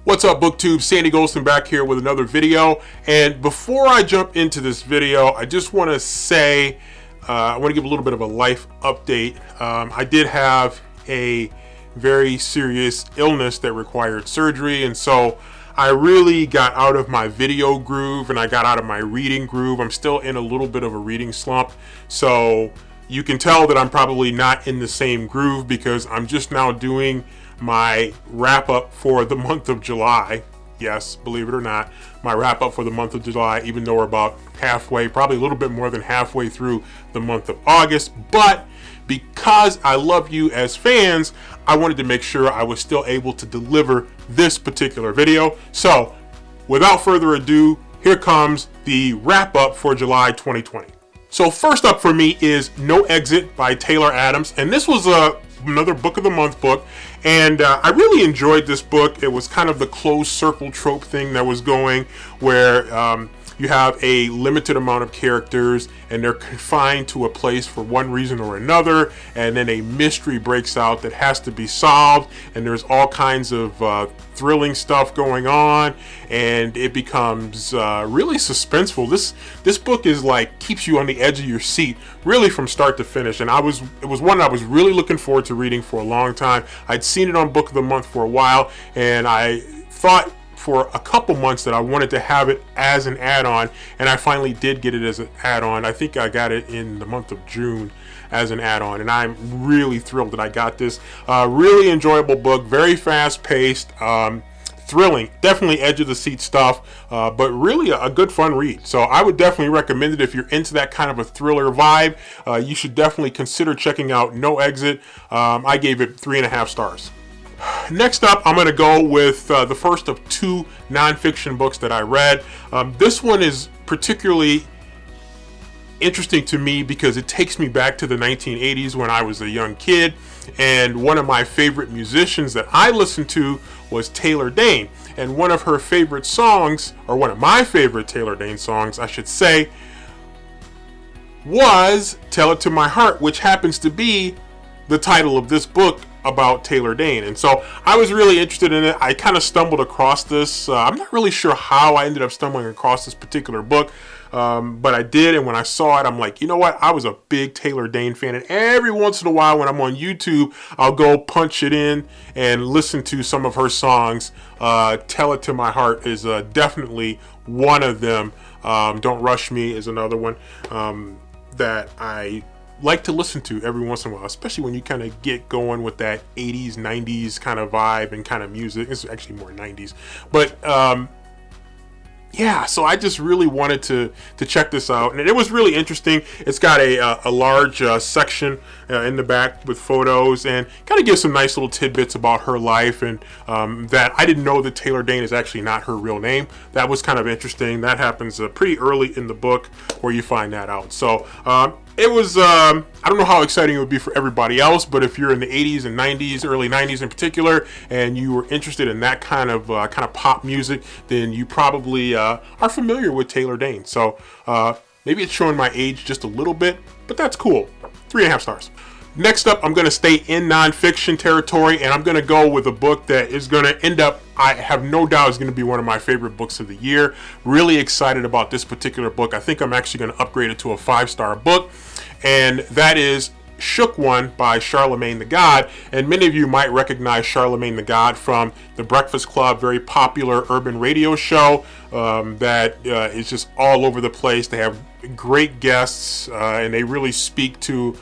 What's up, BookTube? Sandy Golston back here with another video. And before I jump into this video, I just want to say, I want to give a little bit of a life update. I did have a very serious illness that required surgery, and so I really got out of my video groove and I got out of my reading groove. I'm still in a little bit of a reading slump, so you can tell that I'm probably not in the same groove because I'm just now doing my wrap up for the month of July. Yes, believe it or not, my wrap up for the month of July, even though we're about halfway, probably a little bit more than halfway through the month of August. But because I love you as fans, I wanted to make sure I was still able to deliver this particular video. So without further ado, here comes the wrap up for July 2020. So first up for me is No Exit by Taylor Adams. And this was another book of the month book, and I really enjoyed this book. It was kind of the closed circle trope thing that was going, where you have a limited amount of characters and they're confined to a place for one reason or another, and then a mystery breaks out that has to be solved, and there's all kinds of thrilling stuff going on, and it becomes really suspenseful. This book is like keeps you on the edge of your seat really from start to finish, and it was one I was really looking forward to reading for a long time. I'd seen it on Book of the Month for a while, and I thought for a couple months that I wanted to have it as an add-on, and I finally did get it as an add-on. I think I got it in the month of June as an add-on, and I'm really thrilled that I got this. Really enjoyable book, very fast-paced, thrilling, definitely edge of the seat stuff, but really a good fun read. So I would definitely recommend it if you're into that kind of a thriller vibe. You should definitely consider checking out No Exit. I gave it 3.5 stars. Next up, I'm going to go with the first of two nonfiction books that I read. This one is particularly interesting to me because it takes me back to the 1980s when I was a young kid, and one of my favorite musicians that I listened to was Taylor Dayne, and one of her favorite songs, or one of my favorite Taylor Dayne songs, I should say, was Tell It to My Heart, which happens to be the title of this book about Taylor Dayne. And so I was really interested in it. I kind of stumbled across this. I'm not really sure how I ended up stumbling across this particular book, but I did, and when I saw it, I'm like, you know what? I was a big Taylor Dayne fan, and every once in a while when I'm on YouTube, I'll go punch it in and listen to some of her songs. Tell It to My Heart is definitely one of them. Don't Rush Me is another one that I like to listen to every once in a while, especially when you kind of get going with that 80s, 90s kind of vibe and kind of music. It's actually more 90s, but yeah, so I just really wanted to check this out, and it was really interesting. It's got a large section in the back with photos, and kind of gives some nice little tidbits about her life, and that I didn't know that Taylor Dayne is actually not her real name. That was kind of interesting. That happens pretty early in the book where you find that out. So it was, I don't know how exciting it would be for everybody else, but if you're in the 80s and 90s, early 90s in particular, and you were interested in that kind of pop music, then you probably are familiar with Taylor Dayne. So maybe it's showing my age just a little bit, but that's cool. 3.5 stars. Next up, I'm going to stay in nonfiction territory, and I'm going to go with a book that is going to end up, I have no doubt, is going to be one of my favorite books of the year. Really excited about this particular book. I think I'm actually going to upgrade it to a 5-star book, and that is Shutin by Charlemagne the God. And many of you might recognize Charlemagne the God from The Breakfast Club, very popular urban radio show that is just all over the place. They have great guests, and they really speak to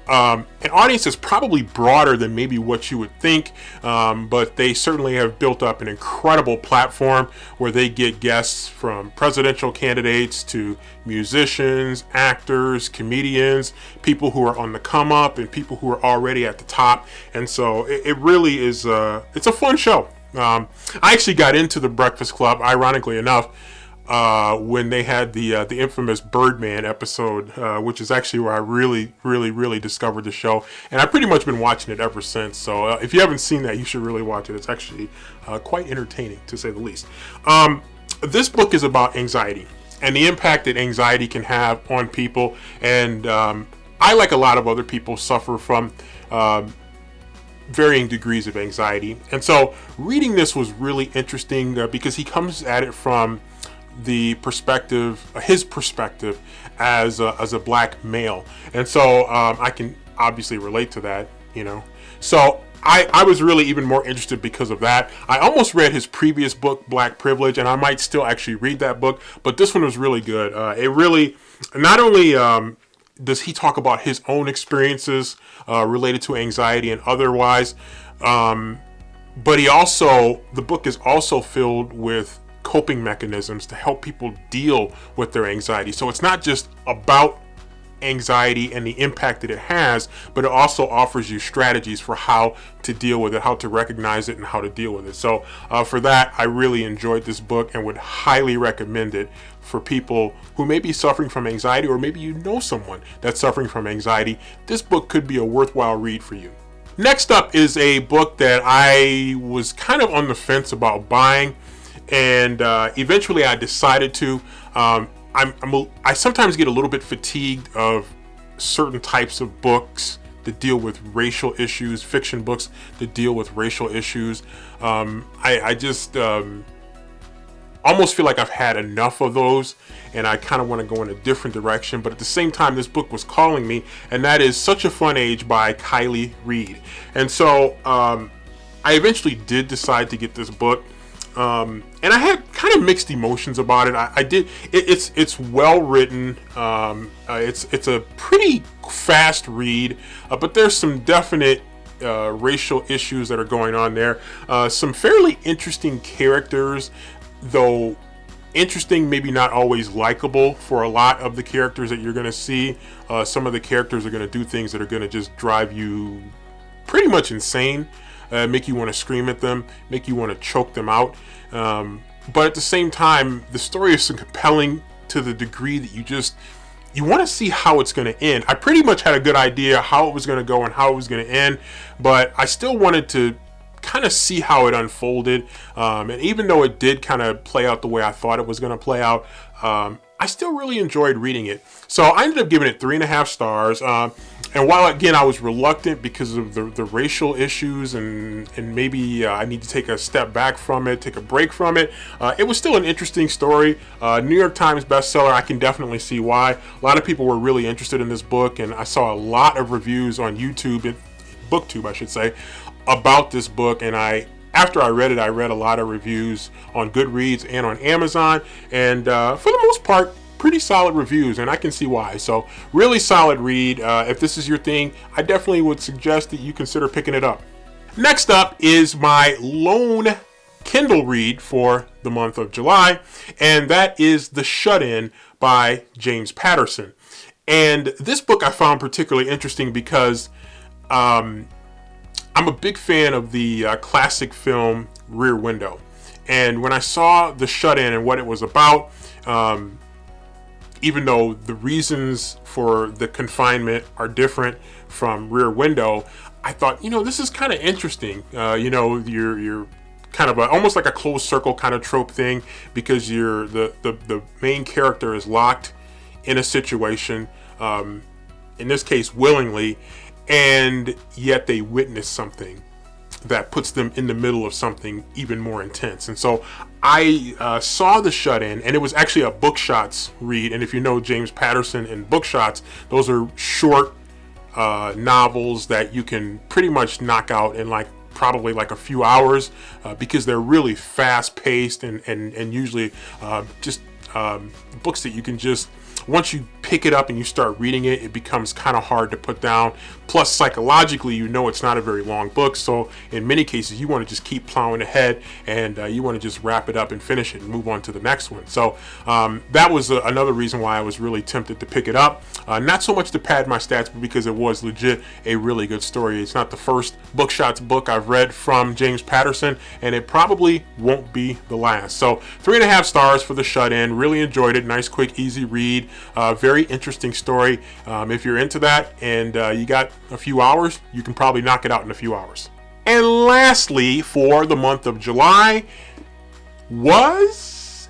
an audience that's probably broader than maybe what you would think, but they certainly have built up an incredible platform where they get guests from presidential candidates to musicians, actors, comedians, people who are on the come up, and people who are already at the top. And so it really is it's a fun show. I actually got into The Breakfast Club, ironically enough, when they had the infamous Birdman episode, which is actually where I really discovered the show, and I've pretty much been watching it ever since. So if you haven't seen that, you should really watch it. It's actually quite entertaining, to say the least. This book is about anxiety and the impact that anxiety can have on people, and I, like a lot of other people, suffer from varying degrees of anxiety. And so reading this was really interesting because he comes at it from the perspective, his perspective as a black male. And so I can obviously relate to that, you know. So I was really even more interested because of that. I almost read his previous book, Black Privilege, and I might still actually read that book, but this one was really good. It really, not only does he talk about his own experiences related to anxiety and otherwise, but the book is also filled with coping mechanisms to help people deal with their anxiety. So it's not just about anxiety and the impact that it has, but it also offers you strategies for how to deal with it, how to recognize it, and how to deal with it. So for that, I really enjoyed this book and would highly recommend it for people who may be suffering from anxiety, or maybe you know someone that's suffering from anxiety. This book could be a worthwhile read for you. Next up is a book that I was kind of on the fence about buying, and eventually I decided to. I sometimes get a little bit fatigued of certain types of books that deal with racial issues, fiction books that deal with racial issues. I just almost feel like I've had enough of those, and I kind of want to go in a different direction. But at the same time, this book was calling me, and that is Such a Fun Age by Kylie Reed. And so I eventually did decide to get this book. And I had kind of mixed emotions about it. It's well written. It's a pretty fast read, but there's some definite racial issues that are going on there. Some fairly interesting characters, though interesting, maybe not always likable for a lot of the characters that you're going to see. Some of the characters are going to do things that are going to just drive you pretty much insane. Make you want to scream at them, make you want to choke them out. But at the same time, the story is so compelling to the degree that you want to see how it's going to end. I pretty much had a good idea how it was going to go and how it was going to end, but I still wanted to kind of see how it unfolded. And even though it did kind of play out the way I thought it was going to play out, I still really enjoyed reading it. So I ended up giving it 3.5 stars. And while, again, I was reluctant because of the racial issues and maybe I need to take a step back from it, take a break from it, it was still an interesting story. New York Times bestseller, I can definitely see why. A lot of people were really interested in this book, and I saw a lot of reviews on YouTube, BookTube, I should say, about this book. And after I read it, I read a lot of reviews on Goodreads and on Amazon, and for the most part, pretty solid reviews, and I can see why. So really solid read. If this is your thing, I definitely would suggest that you consider picking it up. Next up is my lone Kindle read for the month of July, and that is The Shutin by James Patterson. And this book I found particularly interesting because I'm a big fan of the classic film Rear Window. And when I saw The Shutin and what it was about, even though the reasons for the confinement are different from Rear Window, I thought, this is kind of interesting. You're kind of almost like a closed circle kind of trope thing, because the main character is locked in a situation, in this case willingly, and yet they witness something that puts them in the middle of something even more intense. And so I saw The Shutin, and it was actually a BookShots read. And if you know James Patterson and BookShots, those are short novels that you can pretty much knock out in probably a few hours, because they're really fast paced and usually just books that you can just, once you pick it up and you start reading it, it becomes kind of hard to put down. Plus, psychologically, it's not a very long book. So in many cases, you want to just keep plowing ahead, and you want to just wrap it up and finish it and move on to the next one. So that was another reason why I was really tempted to pick it up. Not so much to pad my stats, but because it was legit a really good story. It's not the first BookShots book I've read from James Patterson, and it probably won't be the last. So 3.5 stars for The Shutin. Really enjoyed it. Nice, quick, easy read. Very interesting story. If you're into that and you got a few hours, you can probably knock it out in a few hours. And lastly, for the month of July, was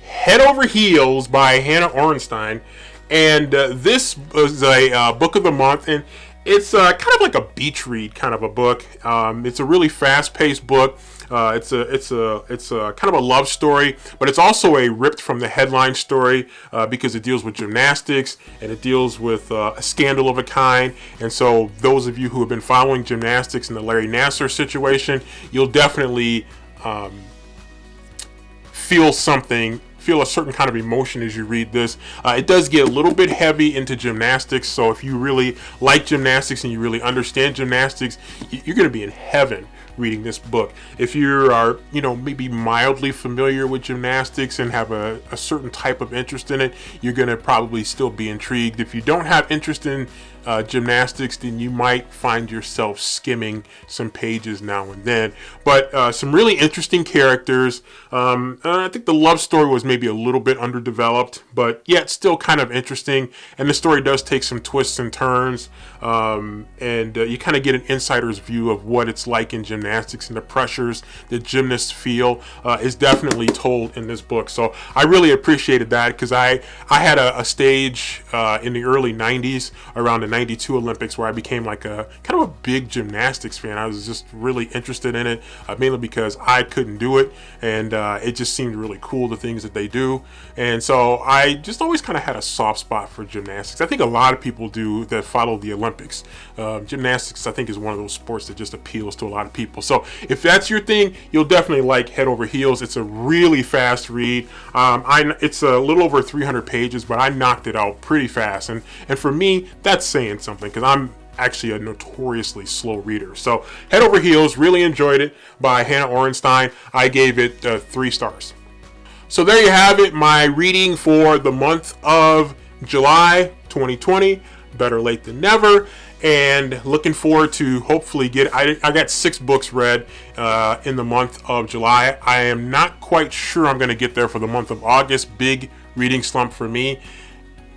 Head Over Heels by Hannah Orenstein. And this was a book of the month, and It's kind of like a beach read kind of a book. It's a really fast-paced book. It's a kind of a love story, but it's also a ripped from the headline story because it deals with gymnastics and it deals with a scandal of a kind. And so those of you who have been following gymnastics and the Larry Nassar situation, you'll definitely feel a certain kind of emotion as you read this. It does get a little bit heavy into gymnastics, so if you really like gymnastics and you really understand gymnastics, you're going to be in heaven reading this book. If you are, maybe mildly familiar with gymnastics and have a certain type of interest in it, you're going to probably still be intrigued. If you don't have interest in gymnastics, then you might find yourself skimming some pages now and then. But some really interesting characters. I think the love story was maybe a little bit underdeveloped, but yet still kind of interesting. And the story does take some twists and turns. And you kind of get an insider's view of what it's like in gymnastics and the pressures that gymnasts feel is definitely told in this book. So I really appreciated that because I had a stage in the early 90s around the 92 Olympics where I became like a kind of a big gymnastics fan. I was just really interested in it, mainly because I couldn't do it, and it just seemed really cool, the things that they do. And so I just always kind of had a soft spot for gymnastics. I think a lot of people do that follow the Olympics. Gymnastics, I think, is one of those sports that just appeals to a lot of people. So if that's your thing, you'll definitely like Head Over Heels. It's a really fast read. It's a little over 300 pages, but I knocked it out pretty fast. And for me, that's saying something because I'm actually a notoriously slow reader. So Head Over Heels, really enjoyed it, by Hannah Orenstein. I gave it 3 stars. So there you have it, my reading for the month of July 2020. Better late than never. And looking forward to hopefully I got 6 books read in the month of July. I am not quite sure I'm going to get there for the month of August. Big reading slump for me.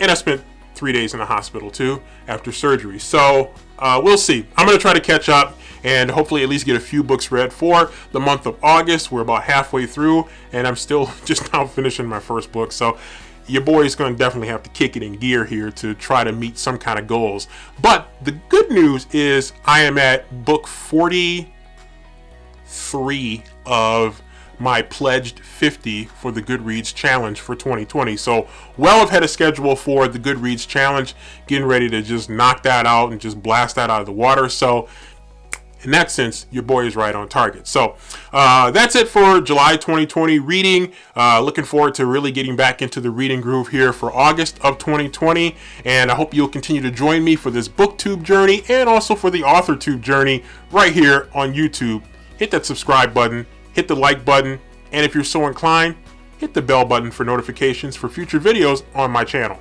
And I spent 3 days in the hospital too after surgery. So we'll see. I'm going to try to catch up and hopefully at least get a few books read for the month of August. We're about halfway through and I'm still just now finishing my first book. So your boy is going to definitely have to kick it in gear here to try to meet some kind of goals. But the good news is I am at book 43 of my pledged 50 for the Goodreads challenge for 2020. So well ahead of schedule for the Goodreads challenge, getting ready to just knock that out and just blast that out of the water. So in that sense, your boy is right on target. So that's it for July 2020 reading. Looking forward to really getting back into the reading groove here for August of 2020. And I hope you'll continue to join me for this BookTube journey and also for the AuthorTube journey right here on YouTube. Hit that subscribe button, hit the like button, and if you're so inclined, hit the bell button for notifications for future videos on my channel.